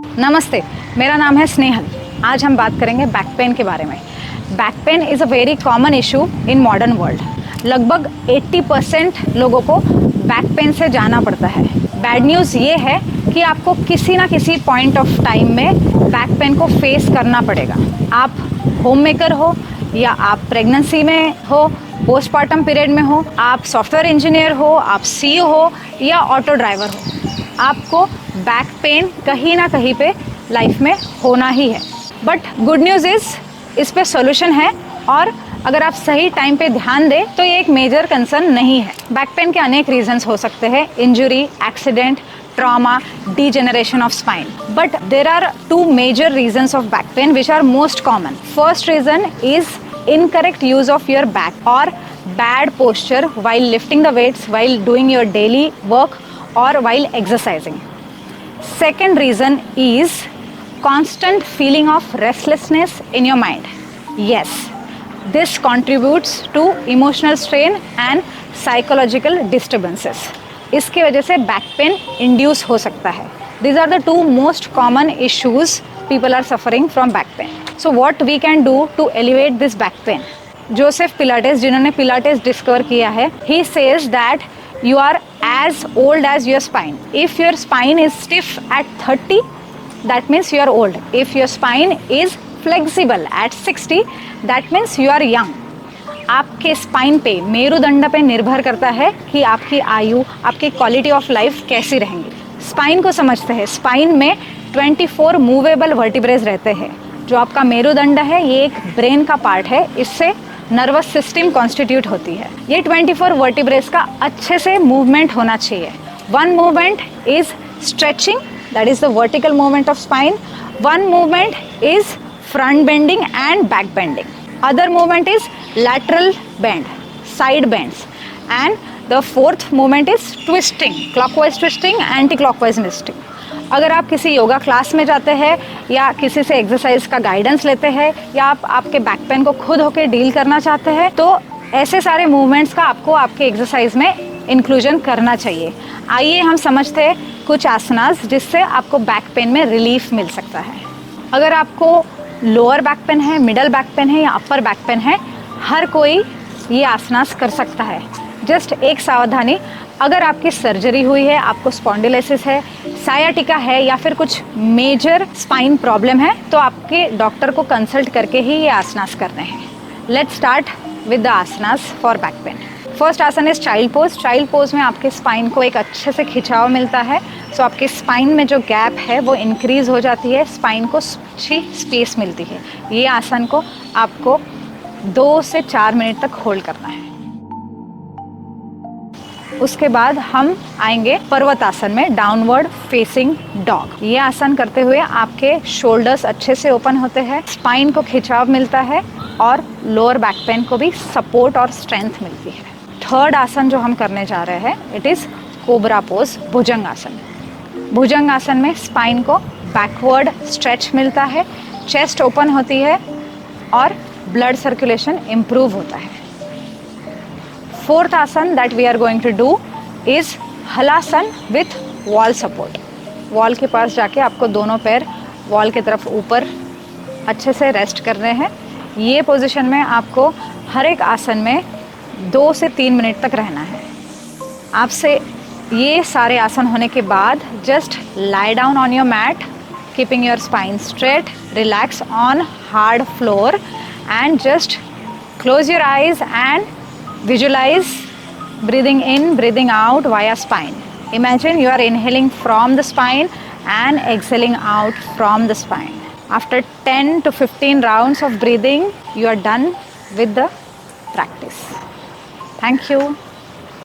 नमस्ते, मेरा नाम है स्नेहल। आज हम बात करेंगे बैक पेन के बारे में। Back pain is a very common issue in modern world. लगभग 80% लोगों को बैक पेन से जाना पड़ता है। बैड न्यूज़ ये है कि आपको किसी ना किसी पॉइंट ऑफ टाइम में बैक पेन को फेस करना पड़ेगा। आप होम मेकर हो या आप प्रेगनेंसी में हो, पोस्टपार्टम पीरियड में हो, आप सॉफ्टवेयर इंजीनियर हो, आप सीईओ हो या ऑटो ड्राइवर हो, आपको बैक पेन कहीं ना कहीं पे लाइफ में होना ही है। बट गुड न्यूज़ इस पे सॉल्यूशन है, और अगर आप सही टाइम पे ध्यान दें तो ये एक मेजर कंसर्न नहीं है। बैक पेन के अनेक रीजंस हो सकते हैं: injury, accident, trauma, degeneration of spine. But there are two major reasons of back pain which are most common. First reason is incorrect use of your back or bad posture while lifting the weights, while doing your daily work or while exercising. Second reason is constant feeling of restlessness in your mind. Yes, this contributes to emotional strain and psychological disturbances. इसके वजह से back pain induce हो सकता है। These are the two most common issues people are suffering from back pain. So what we can do to alleviate this back pain? Joseph Pilates, जिन्होंने Pilates discover किया है, he says that you are as old as your spine. If your spine is stiff at 30, that means you are old. If your spine is flexible at 60, that means you are young. आपके spine पे, मेरुदंड पे निर्भर करता है कि आपकी आयु, आपकी क्वालिटी ऑफ लाइफ कैसी रहेंगी। स्पाइन को समझते हैं। स्पाइन में 24 मूवेबल वर्टिब्रेज रहते हैं। जो आपका मेरुदंड है, ये एक ब्रेन का पार्ट है, इससे नर्वस सिस्टम कॉन्स्टिट्यूट होती है। ये 24 वर्टिब्रेज का अच्छे से मूवमेंट होना चाहिए। One movement is stretching, that is the vertical movement of spine. One movement is front bending and back bending. Other movement is lateral bend, side bends, and the fourth movement is twisting, clockwise twisting, anti-clockwise twisting. अगर आप किसी yoga class में जाते हैं या किसी से exercise का गाइडेंस लेते हैं या आप आपके बैक पेन को खुद होकर डील करना चाहते हैं, तो ऐसे सारे मूवमेंट्स का आपको आपके एक्सरसाइज में इंक्लूजन करना चाहिए। आइए हम समझते हैं कुछ आसनास जिससे आपको बैक पेन में रिलीफ मिल सकता है। अगर आपको लोअर बैक पेन है, मिडल बैक पेन है या अपर बैक पेन है, हर कोई ये आसनास कर सकता है। जस्ट एक सावधानी, अगर आपकी सर्जरी हुई है, आपको स्पॉन्डिलोसिस है, सायाटिका है या फिर कुछ मेजर स्पाइन प्रॉब्लम है, तो आपके डॉक्टर को कंसल्ट करके ही ये आसनास करने हैं। लेट्स स्टार्ट विद द आसनास for back pain. First asana is child pose. Child pose में आपके स्पाइन को एक अच्छे से खिंचाव मिलता है, सो आपके स्पाइन में जो गैप है वो इंक्रीज हो जाती है, स्पाइन को अच्छी स्पेस मिलती है। ये आसन को आपको 2 से 4 मिनट तक होल्ड करना है। उसके बाद हम आएंगे पर्वतासन में, डाउनवर्ड फेसिंग डॉग। ये आसन करते हुए आपके शोल्डर्स अच्छे से ओपन होते हैं, स्पाइन को खिंचाव मिलता है और लोअर बैक पेन को भी सपोर्ट और स्ट्रेंथ मिलती है। थर्ड आसन जो हम करने जा रहे हैं, इट इज़ कोबरा पोज, भुजंग आसन। भुजंग आसन में स्पाइन को बैकवर्ड स्ट्रेच मिलता है, चेस्ट ओपन होती है और ब्लड सर्कुलेशन इम्प्रूव होता है। फोर्थ आसन that we are going to do is halasana with wall support. Wall के पास जाके आपको दोनों पैर वॉल की तरफ ऊपर अच्छे से रेस्ट करने हैं। ये पोजीशन में आपको हर एक आसन में 2 से 3 मिनट तक रहना है। आपसे ये सारे आसन होने के बाद just lie down on your mat, keeping your spine straight, relax on hard floor and just close your eyes and visualize breathing in, breathing out via spine. Imagine you are inhaling from the spine and exhaling out from the spine. After 10 to 15 rounds of breathing, you are done with the practice. Thank you.